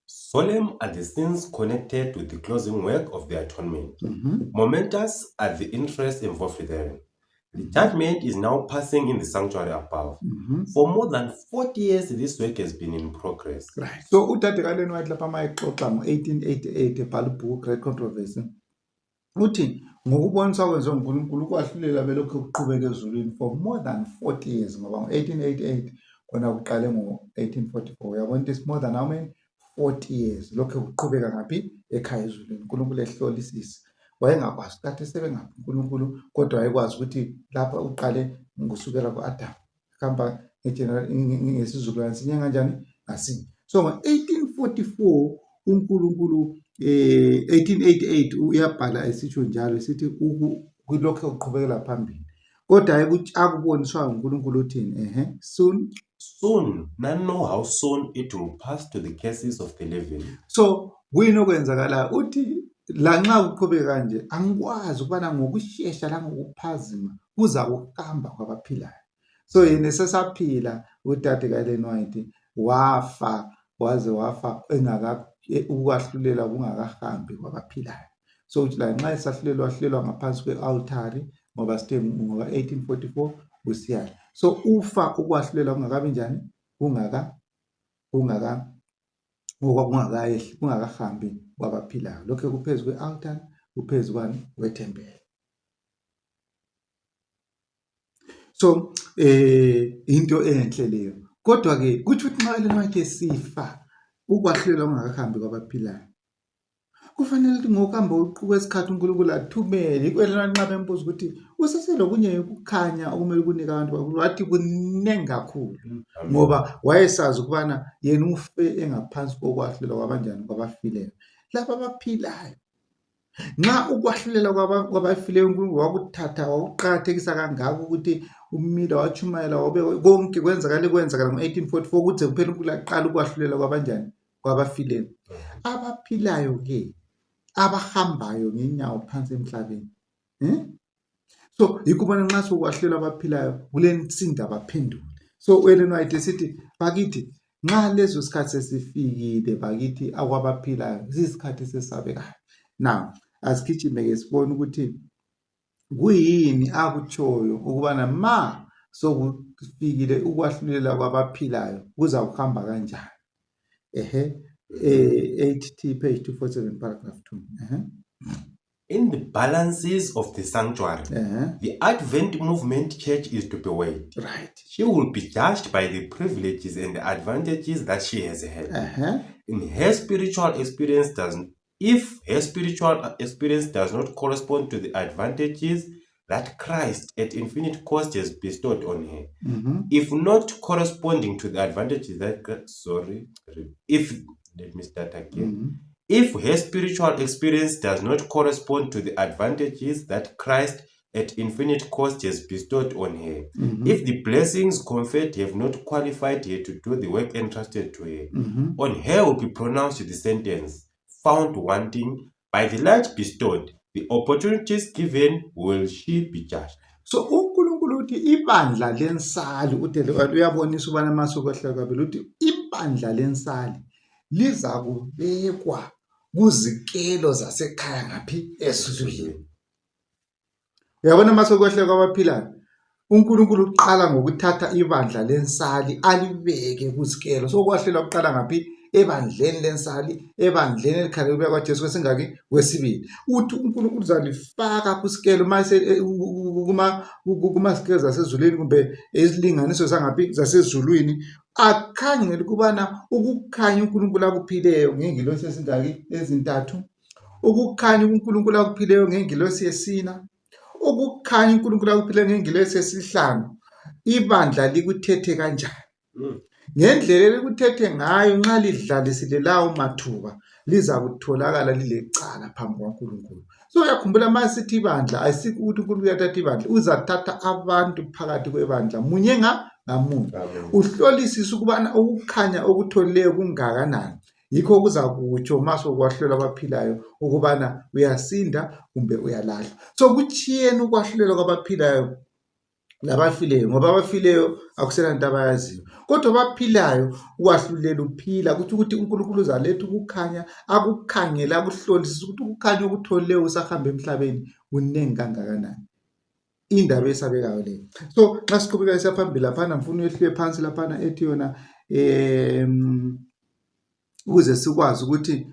Solemn are the sins connected with the closing work of the atonement. Momentous are the interests involved therein. The judgment is now passing in the sanctuary above. For more than 40 years, this work has been in progress. Right. So uTade Ellen White lapha mayexoxa ngo-1888 ebhala ibhuku Great Controversy. Uthi ngokuboniswa kwenziwa uNkulunkulu ukwahlulela belokhu kuqhubeka ezulwini for more than 40 years, ngoba ngo-1888 kona kuqale ngo-1844. Uyabona ukuthi more than how many 40 years lokho kuqhubeka ngaphi ekhaya ezulwini. uNkulunkulu ehlolisisa, wayengakwazi ukuthi sebengaphi uNkulunkulu, kodwa wayekwazi ukuthi lapha uqale ngusukela ku-Adam hamba ngesizukulwane sinye kanjani ngasinye. So ngo-1844 uNkulunkulu 1888 uyabhala esitsho njalo esithi kulokho kuqhubekela phambili, kodwa akuboniswa uNkulunkulu uthini Soon, none know how soon it will pass to the cases of the living. So kuyinokwenzakala uthi lanxa kuqhubeka kanje angikwazi ukubana ngokusheshsha la ngokuphazima kuza kuhamba kwabaphilayo. So yena sesaphila uTade Ellen White wafa waze wafa ukwahlulela kungakahambi kwabaphilayo. So uthi la nxa esahlulelwa ngaphansi kwe-altari ngoba sithe ngoba 1844 usiyala. So ufa ukwahlulela kungakabi njani kungakahambi kwabaphilayo. Lokho kuphezu kwe-altari, kuphezu kwethempeli. So into enhle leyo, kodwa ke kuthi nxa Ellen White sifa ukwahlulela kungakahambi kwabaphilayo, kufanele ukuthi ngokuhamba uqhubeka kwesikhathi uNkulunkulu athumele ikwelana nqaba embuzo ukuthi useselokunye ukukhanya okumele kunike abantu bakho. Wathi kunengi kakhulu ngoba wayesazi ukubana yena ufe engaphansi kokwahlulela kwabanjani kwabafileyo. Laba abaphilayo nxa ukwahlulela kwabafileyo uNkulunkulu wakuthatha wawuqakathekisa kangako ukuthi umila wachumayela wabe konke kwenzakala ngo-1844 ukuthi kuphela uNkulunkulu aqala ukwahlulela kwabanjani kwabafileyo. Abaphilayo ke abahambayo ngenyawo phansi emhlabeni, so yikubona nxa sokwahlulela abaphilayo kulensinda baphendule. So Ellen White sithi bakithi nxa lezo sikhathi sesifikile bakithi akwabaphilayo isikhathi sesabekayo. Now asikhichime-ke sibone ukuthi kuyini akutshoyo ukubana ma sokufikile ukwahlulela kwabaphilayo kuza kuhamba kanjani. 8T page 247 paragraph 2. In the balances of the sanctuary, the Advent movement church is to be weighed. Right. She will be judged by the privileges and the advantages that she has had. In her spiritual experience if her spiritual experience does not correspond to the advantages that Christ at infinite cost has bestowed on her, if not corresponding to the advantages that if her spiritual experience does not correspond to the advantages that Christ at infinite cost has bestowed on her, if the blessings conferred have not qualified her to do the work entrusted to her, on her will be pronounced the sentence, found wanting, by the light bestowed, the opportunities given will she be judged. So uNkulunkulu uthi ibandla lensali uyabonisa ubana masokwehleka kabili uthi ibandla lensali liza kubekwa kuzikelo zasekhaya ngaphi ezulwini. Uyabona masokwehleka kwabaphilayo uNkulunkulu uqala ngokuthatha ibandla lensali alibeke kuzikelo. So kwahlela uqala ngaphi ebandleni lensali, ebandleni elikhalele ukuya kwaJesu kwesingaki wesibili. Uthi uNkulunkulu uzalifaka kusikelo mase kumasikelo zasezulwini kumbe isilinganiso sangaphi zasezulwini, akhangele kubana ukukhanya uNkulunkulu akuphileyo ngengilosi esingaki ezintathu, ukukhanya uNkulunkulu akuphileyo ngengilosi yesina, ukukhanya uNkulunkulu akuphileyo ngengilosi yesihlanu. Ibandla likuthethe kanjani? Ngendlela elikuthethe ngayo nxa lidlalisile lawo mathuba liza kutholakala lilecala phambi kwaNkulunkulu. So uyakhumbula masithi ibandla ayisikho ukuthi uNkulunkulu uyathatha ibandla, uzathatha abantu phakathi kwebandla munye ngamunye uhlolisisa ukubana ukukhanya okutholileyo kungakanani. yikho kuza kutsho maso ukwahlulelwa kwabaphilayo ukubana uyasinda kumbe uyalahlwa. So kuchiyene ukwahlulelwa kwabaphilayo labafileyo, ngoba abafileyo akuselanto abayaziyo, kodwa abaphilayo ukwahlulela uphila, kuthi ukuthi uNkulunkulu uzaletha ukukhanya, akukhangela, akuhlolisisa ukuthi ukukhanya okutholileyo usahamba emhlabeni kunengi kangakanani. Indaba esabekayo leyo. So nxa siqhubeka siyaphambili laphana, mfuna uyehlule phansi laphana ethi yona ukuze sikwazi ukuthi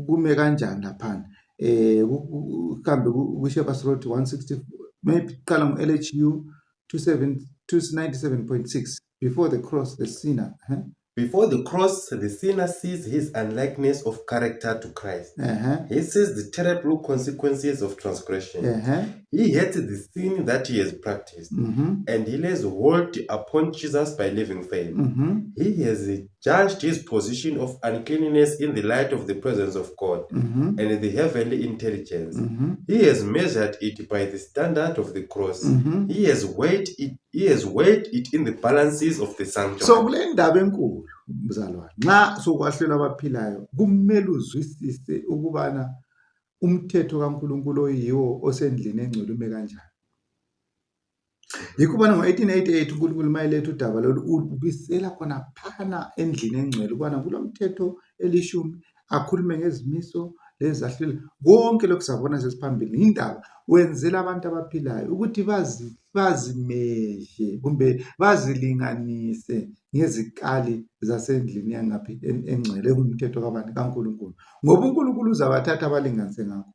kume kanjani laphana uhambe ku-Shepherd's Road 160, maybe qala ngo-LHU 297.6. Before the cross, the sinner. Before the cross, the sinner sees his unlikeness of character to Christ. He sees the terrible consequences of transgression. He hates the sin that he has practiced, and he lays hold upon Jesus by living faith. He has judged his position of uncleanness in the light of the presence of God and the heavenly intelligence. He has measured it by the standard of the cross. He has weighed it in the balances of the sanctuary. So kule ndaba enkulu mzalwane, nxa sokwahlelwa abaphilayo kumele uzwisise ukubana umthetho kaNkulunkulu oyiwo osendlini engcwele ume kanjani. Yikho ubona ngo-1888 uNkulunkulu mayeletha udaba lolu ubisela khona phana endlini engcwele ukubana kulomthetho elishumi akhulume ngezimiso lezahlelo, konke lokhu sabona sesiphambili. Indaba wenzela abantu abaphilayo ukuthi bazimeje kumbe bazilinganise ngezikali zasendlini yangaphi engcwele kumthetho kaNkulunkulu, ngoba uNkulunkulu uzabathatha abalinganise ngakho.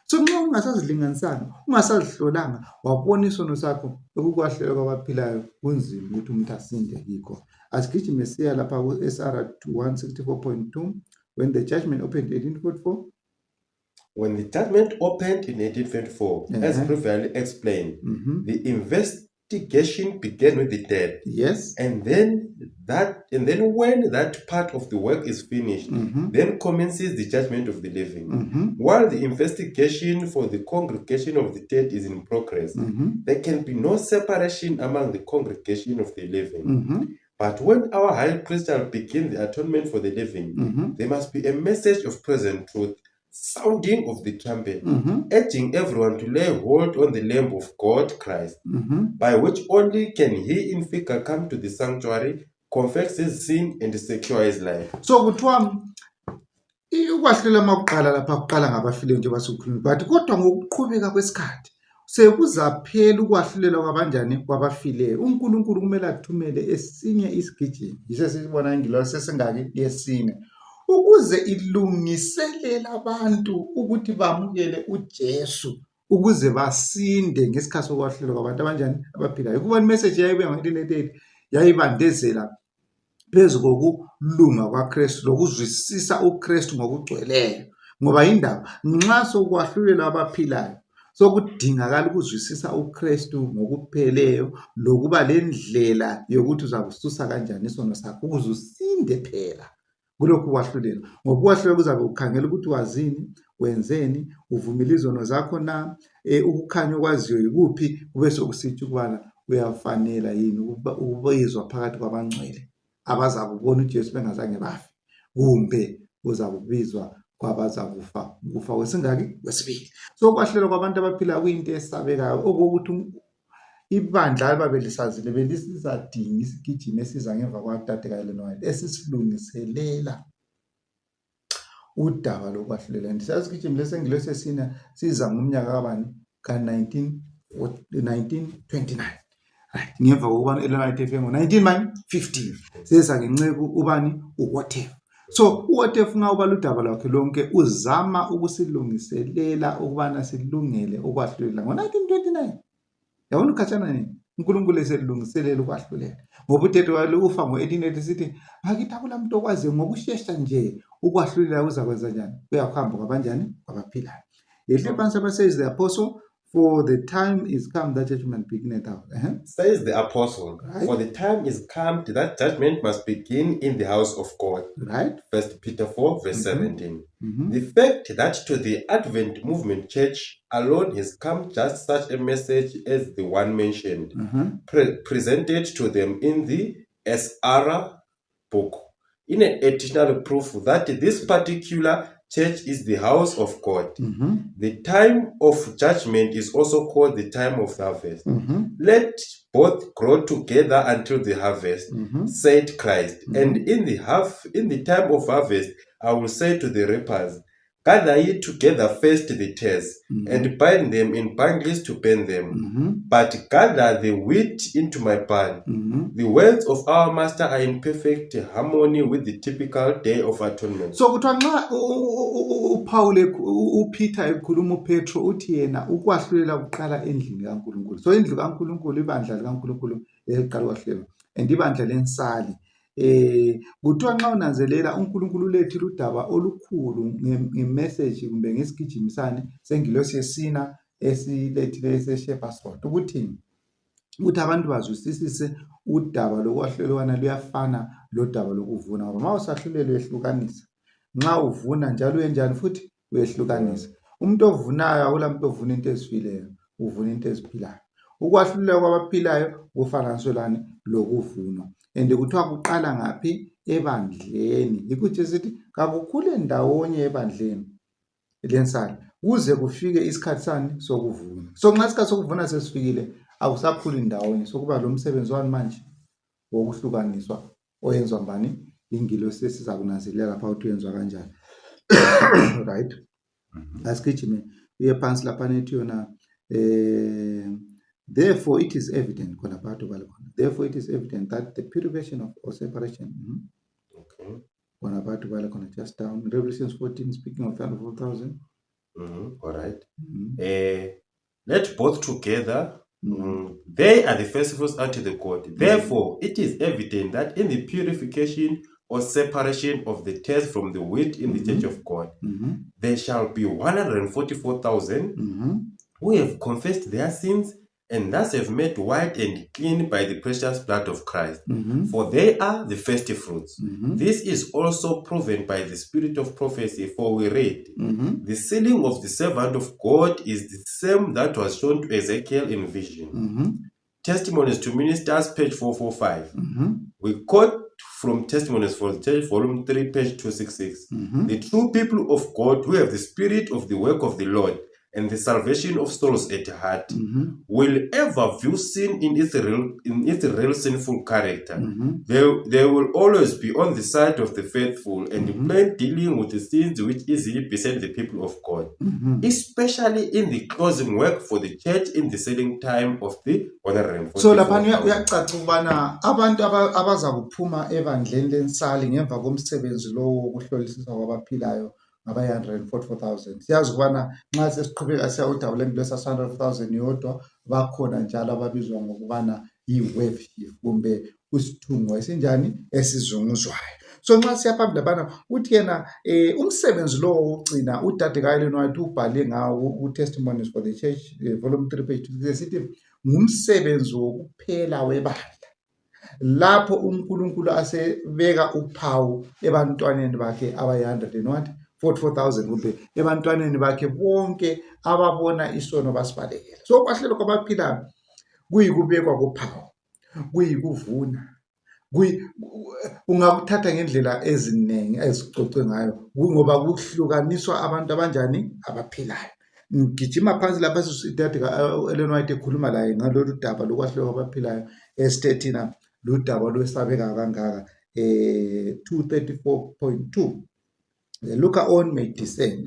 So nxa ungasazilinganisanga, ungasazihlolanga, wabona isono sakho, ukwahlelwa kwabaphilayo kunzima ukuthi umuntu asinde kikho. Asigijime siya lapha ku-SR 164.2. When the judgment opened in 1844. When the judgment opened in 1824, as previously explained, the investigation began with the dead. Yes. And then when that part of the work is finished, then commences the judgment of the living. While the investigation for the congregation of the dead is in progress, there can be no separation among the congregation of the living. But when our high priest shall begin the atonement for the living, there must be a message of present truth, sounding of the trumpet, urging everyone to lay hold on the Lamb of God, Christ, by which only can he in figure come to the sanctuary, confess his sin, and secure his life. So kuthiwa ukwahlulela makuqala lapha kuqala ngabafileyo nje basukhuluma, but kodwa ngokuqhubeka kwesikhathi sekuzaphela ukwahlulela kwabanjani kwabafileyo. uNkulunkulu kumele athumele esinye isigijimi, yise sibona ingilosi sesingaki yesine, ukuze ilungiselela abantu ukuthi bamukele uJesu ukuze basinde ngesikhathi sokwahlulela kwabantu abanjani abaphilayo. Kuba imessage yayibuya ngo-1888 yayibandezela phezu kokulunga kwaKristu lokuzwisisa uKristu ngokugcweleyo, ngoba indaba nxa sokwahlulela abaphilayo sokudingakala ukuzwisisa uKristu ngokupheleleyo lokuba lendlela yokuthi uzakususa kanjani isono sakho ukuze usinde phela kulokhu kwahlulela. Ngoba ukwahlulela kuzabe ukhangela ukuthi wazini, wenzeni, uvumile izono zakho na, ukukhanya okwaziyo yikuphi, kube sokusithi ukubana uyafanela yini ukubizwa phakathi kwabangcwele abazakubona uJesu bengazange bafe, kumbe uzakubizwa kwabazakufa ukufa kwesingaki kwesibili. So kwahlelwa kwabantu abaphila kuyinto esabekayo okokuthi ibandla ababelisazi belisizadinga isigijimo esiza ngemva kwaTatekayile noWayini esisilungiselela udaba lokwahlulela. Ndisasigijimo lesengilosi sesine siza ngomnyaka kabani ka-1929. Right, ngemva kokubana eLeonard FM ngo-1915 seza ngenceku ubani uWhatever. So uWhatever ngawubala udaba lwakhe lonke uzama ukusilungiselela ukubana silungele ukwahlulela ngo-1929. Yabona ukhatshana nini? uNkulunkulu eselungiselela ukwahlulela. Ngoba uThetho walo ufa ngo-1880 sithi akithi akulamuntu okwaziyo ngokushesha nje ukwahlulela uzakwenza njani, uyakuhamba kwabanjani kwabaphilayo. Yehle phansi says the apostle, for the time is come that judgment beginneth out. Says the apostle, right? For the time is come that judgment must begin in the house of God. Right. 1 Peter 4 verse 17. The fact that to the Advent Movement Church alone has come just such a message as the one mentioned, presented to them in the SR book, in an additional proof that this particular church is the house of God. The time of judgment is also called the time of harvest. Let both grow together until the harvest, said Christ. And in the time of harvest, I will say to the reapers, gather ye together first the tares, and bind them in bundles to burn them, but gather the wheat into my barn. The words of our master are in perfect harmony with the typical day of atonement. So kuthiwa nxa uPaul uPeter ekhuluma uPetro uthi yena ukwahlulela kuqala endlini kaNkulunkulu. So indlu kaNkulunkulu, ibandla likaNkulunkulu eliqala ukwahlulela, and ibandla lensali. Kuthiwa nxa unanzelela uNkulunkulu ulethile udaba olukhulu ngemessage kumbe ngesigijimisane sengilosi yesina esilethile eseShepherd's Road ukuthi abantu bazwisisise udaba lokwahlulelwana luyafana lodaba lokuvuna, ngoba ma usahlulelwe uyehlukanisa, nxa uvuna njalo uyenjani futhi uyehlukanisa. Umuntu ovunayo awulamuntu ovuna into ezifileyo, uvuna into eziphilayo. Ukwahlulela kwabaphilayo kufananiselani lokuvunwa, and kuthiwa kuqala ngaphi? Ebandleni. Yikho sithi kakukhule ndawonye ebandleni lensali kuze kufike isikhathi sani sokuvuna. So nxa isikhathi sokuvuna sesifikile akusakhuli ndawonye, sokuba lo msebenzi wani manje wokuhlukaniswa oyenziwa mbani? Ingilosi esiza kunanzelela lapha ukuthi uyenzwa kanjani. Right? Asigijime uye phansi lapha nethi yona therefore it is evident khona phakathi kwalokho. Therefore it is evident that the purification or separation. Okay. Khona phakathi kwalokho, just down Revelations 14 speaking of 144,000. All right. Let both together. They are the first fruits unto the God. Therefore, it is evident that in the purification or separation of the tares from the wheat in the church of God, there shall be 144,000 who have confessed their sins and thus have made white and clean by the precious blood of Christ. For they are the first fruits. This is also proven by the spirit of prophecy, for we read, the sealing of the servant of God is the same that was shown to Ezekiel in vision. Testimonies to Ministers, page 445. We quote from Testimonies for the Church, volume 3, page 266. The true people of God who have the spirit of the work of the Lord and the salvation of souls at heart will ever view sin in its real sinful character. They will always be on the side of the faithful and plain dealing with the sins which easily beset the people of God, especially in the closing work for the church in the sealing time of the 144,000. So lapha uyacaca ukubana abantu abaza kuphuma ebandleni lensali ngemva komsebenzi lo wokuhlolisisa kwabaphilayo ngaba 144,000. Siyazi ukubana nxa sesiqhubeka siyawudabula ingilosi 100,000 yodwa, bakhona njalo ababizwa ngokubana yi-wave kumbe usithungo esinjani esizunguzwayo. So nxa siyaphambili labana uthi yena umsebenzi lo wokugcina udadekayo wathi ubhale ngawo ku-Testimonies for the Church, volume 3, page 2, sithi ngumsebenzi wokuphela webandla, lapho uNkulunkulu asebeka uphawu ebantwaneni bakhe abayi-144,000 kumbe ebantwaneni bakhe bonke ababona isono basibalekela. So ukwahlelwa kwabaphilayo kuyikubekwa kophawu, kuyikuvuna, ungakuthatha ngendlela eziningi ezicocwe ngayo, ngoba kuhlukaniswa abantu abanjani? Abaphilayo. Ngijima phansi lapha sisithatheka Ellen White ekhuluma laye ngalolu daba lokwahlelwa kwabaphilayo esithethina ludaba lwesabeka kangaka 234.2. The looker-on may discern.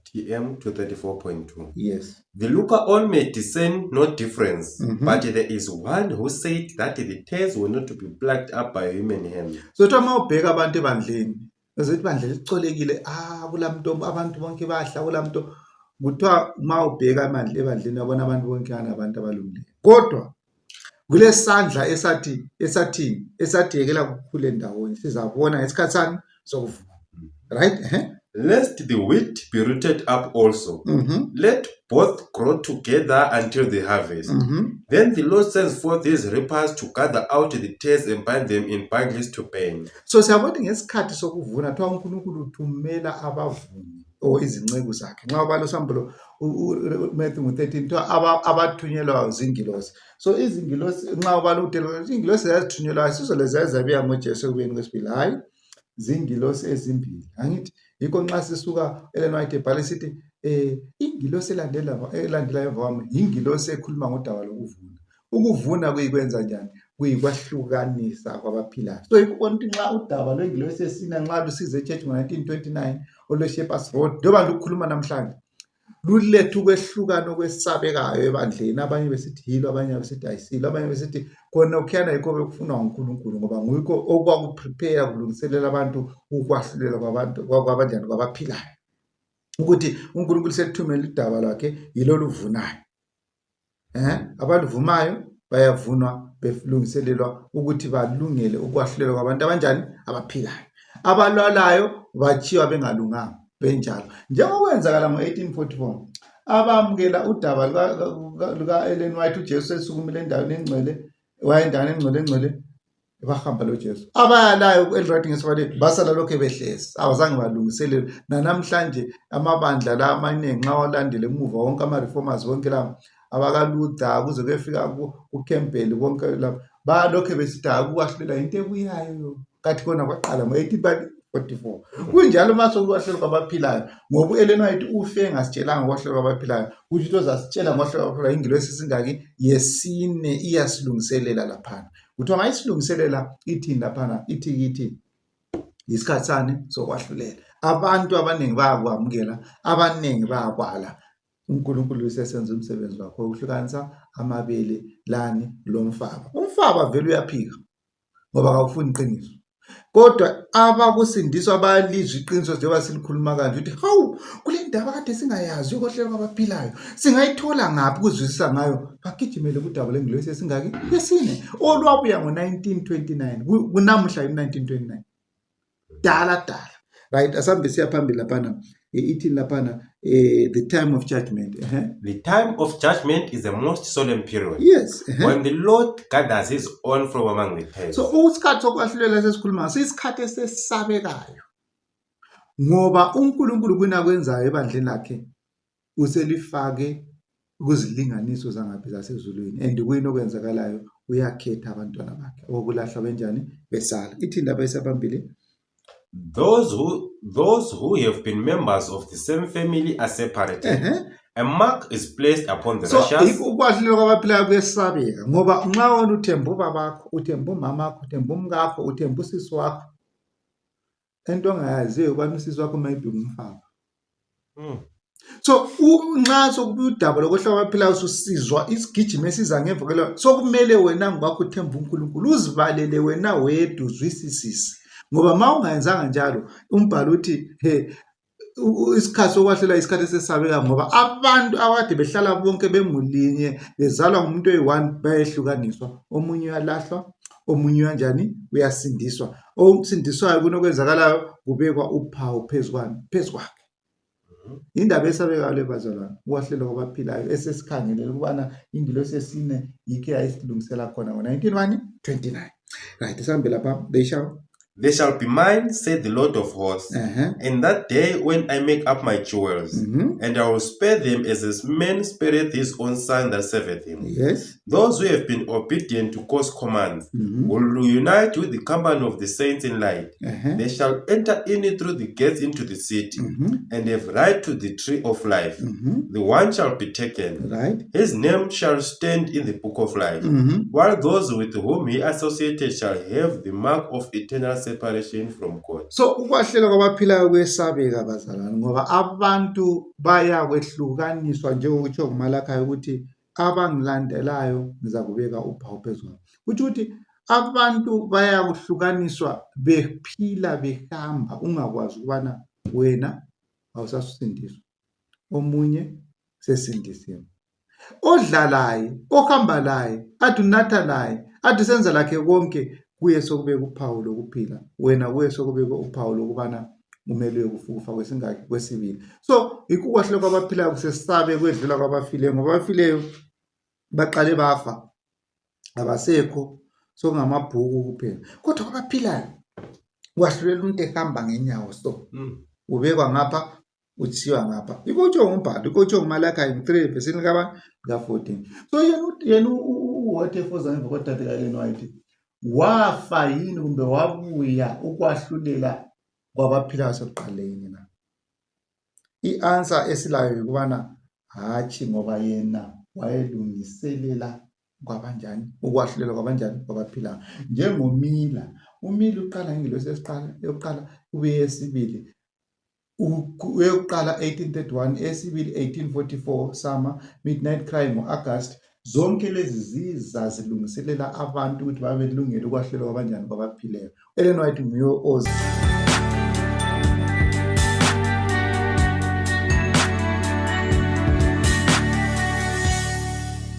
TM 234.2. Yes. The looker-on may discern no difference, but there is one who said that the tares were not to be plucked up by human hand. So uma ubheka abantu ebandleni, ezithi bandla licolekile, kulamuntu abantu bonke bahla kulamuntu, kuthiwa uma ubheka ebandleni yabona abantu bonke anabantu abalungileyo. Kodwa kulesandla esathi yekela kukhule ndawonye, sizabona ngesikhathi sani sokuvuna. Right? Lest the wheat be rooted up also. Let both grow together until the harvest. Then the Lord sends forth his reapers to gather out the tares and bind them in bundles to burn. So siyabona ngesikhathi sokuvuna kuthiwa uNkulunkulu uthumela abavuni o izinceku zakhe. Nxa ubala usambulo Matthew 13 kuthiwa abathunyelwa zingilosi. So izingilosi nxa ubala uDelwa izingilosi yazithunyelwa sizoleza ezabiya ngoJesu ekubeni kwesibili. Hayi, zingilosi ezimbili. Angithi yikho nxa sisuka Ellen White ebhale sithi ingilosi elandela emva kwami ingilosi ekhuluma ngodaba lokuvuna. Ukuvuna kuyikwenza njani? Kuyikwahlukanisa kwabaphilayo. So yikho ukuthi nxa udaba lwengilosi yesine nxa lusize eChurch ngo-1929 olwe-Shepherd's Road njengoba lukhuluma namhlanje, luletha ukwehlukana okwesabekayo ebandleni. Abanye besithi yilo, abanye besithi ayisilo, abanye besithi khona ukhiyana yikho bekufunwa nguNkulunkulu ngoba nguyikho okwakuprepare kulungiselela abantu ukwahlulela kwabanjani kwabaphilayo, ukuthi uNkulunkulu selithumela idaba lwakhe yilo luvunayo. Abaluvumayo bayavunwa belungiselelwa ukuthi balungele ukwahlulela kwabantu abanjani abaphilayo. Abalwalayo bachiwa bengalunganga benjalo, njengokwenzakala ngo-1844 abamukela udaba luka Ellen White uJesu esukumile endaweni engcwele, wayendaweni engcwele bahamba loJesu. Abayalayo ku-Elrod ngesibali basala lokho behlezi, abazange balungiselelwe. Nanamhlanje amabandla la amaningi nxa walandele emuva wonke ama-reformers wonke la abakaLuther kuze kuyefika uCampbell bonke la balokho besithi ukwahlulela into ebuyayo, kathi kona kwaqala ngo-1844. Kunjalo maso ukwahlulela kwabaphilayo ngoba u-Ellen White ufe engasitshelanga ukwahlulela kwabaphilayo, ukuthi into zasitshela ngokwahlulela kwabaphilayo ingilosi esingaki yesine iyasilungiselela laphana. Kuthiwa mayisilungiselela ithini laphana, ithi kithi isikhathi sani sokwahlulela. Abantu abaningi bayakwamukela, abaningi bayakwala. uNkulunkulu usesenza umsebenzi wakhe wokuhlukanisa amabele lani lomfaba. Umfaba vele uyaphika ngoba akufuni iqiniso. Kodwa abakusindiswa bayalizwa iqiniso njengoba silikhuluma kanje ukuthi hawu kule ndaba kade singayazi ukhohlela kwabaphilayo singayithola ngaphi ukuzwisisa ngayo, bagijimele kudaba lengilosi esingaki yesine olwabuya ngo-1929 kunamuhla i-1929 dala. Right, asambe siya phambili laphana ithi laphana the time of judgment. The time of judgment is the most solemn period. Yes. When the Lord gathers his own from among the pagans. So usikhathi sokwahlulela sesikhuluma siyisikhathi esesabekayo ngoba uNkulunkulu kunakwenzayo ebandleni lakhe uselifake kuzilinganiso zangaphi zasezulwini, and kuyini okwenzakalayo uyakhetha abantwana bakhe okulahla benjani besala. Ithi lapha esabambili those who have been members of the same family are separated. A mark is placed upon the righteous. So ukwahlulela kwabaphilayo kuyesabeka ngoba nxa wena uthemba ubabakho, uthemba umamakho, uthemba umkakho, uthemba usisi wakho, into ongayaziyo ubani usisi wakho maybe umfaba. So nxa sokubuya udaba lokuhlulela kwabaphilayo susizwa isigijimo esiza ngemva kwelo, sokumele wena ngokwakho uthemba uNkulunkulu uzibalele wena wedwa uzwisisise. Ngoba ma ungayenzanga njalo umbhalo uthi isikhathi sokwahlulela isikhathi esesabeka ngoba abantu abade behlala bonke bemulinye bezalwa ngumuntu oyi-one bayehlukaniswa, omunye uyalahlwa, omunye uyanjani uyasindiswa. Okusindiswayo kunokwenzakalayo kubekwa uphawu phezu kwakhe. Indaba esabekayo le bazalwane ukwahlulela kwabaphilayo esesikhangelele ukubana ingilosi yesine yikho yayisilungisela khona ngo-1929. Right, sihambe lapha. They shall be mine, said the Lord of hosts, in that day when I make up my jewels, and I will spare them as a man spareth his own son that serveth him. Yes. Those who have been obedient to God's commands will unite with the company of the saints in light. They shall enter in through the gates into the city, and have right to the tree of life. The one shall be taken. Right. His name shall stand in the book of life, while those with whom he associated shall have the mark of eternal separation from God. So ukwahlulela kwabaphilayo kwesabeka bazalwane ngoba abantu bayakwehlukaniswa njengokutsho kuMalakayi ukuthi abangilandelayo ngizakubeka uphawu phezu kwabo. Kutho ukuthi abantu bayakuhlukaniswa bephila behamba ungakwazi ukubana wena awusasindiswa, omunye sesindisiwe. Odlalayo, ohamba laye, athi unatha laye, athi senza lakhe konke kuye sokubeka uphawu lokuphila, wena kuye sokubeka uphawu lokubana umele ukufa kwesingaki kwesibili. So ikukwahlulela kwabaphilayo kusesabe kwedlula kwabafileyo ngoba abafileyo baqale bafa abasekho sokungamabhuku kuphela, kodwa kwabaphilayo kwahlulela umuntu ehamba ngenyawo so ubekwa ngapha uthiwa ngapha. Ikutsho ngumbhalo, ikutsho nguMalakayi 3 verse 14. So yena uWaterford emva kodade kaEllen White wafa yini kumbe wabuya ukwahlulela kwabaphilayo sekuqaleni na? I-answer esilayo ukubana hatshi, ngoba yena wayelungiselela kwabanjani ukwahlulela kwabanjani kwabaphilayo. Njengomila, umila uqala ngengelosi yokuqala ube yesibili uyokuqala 1831, esibili 1844 summer, midnight cry ngo-August. Zonke lezi zilungiselela abantu ukuthi babe lungele ukwahlulela kwabanjani kwabaphileyo. Ellen White nguye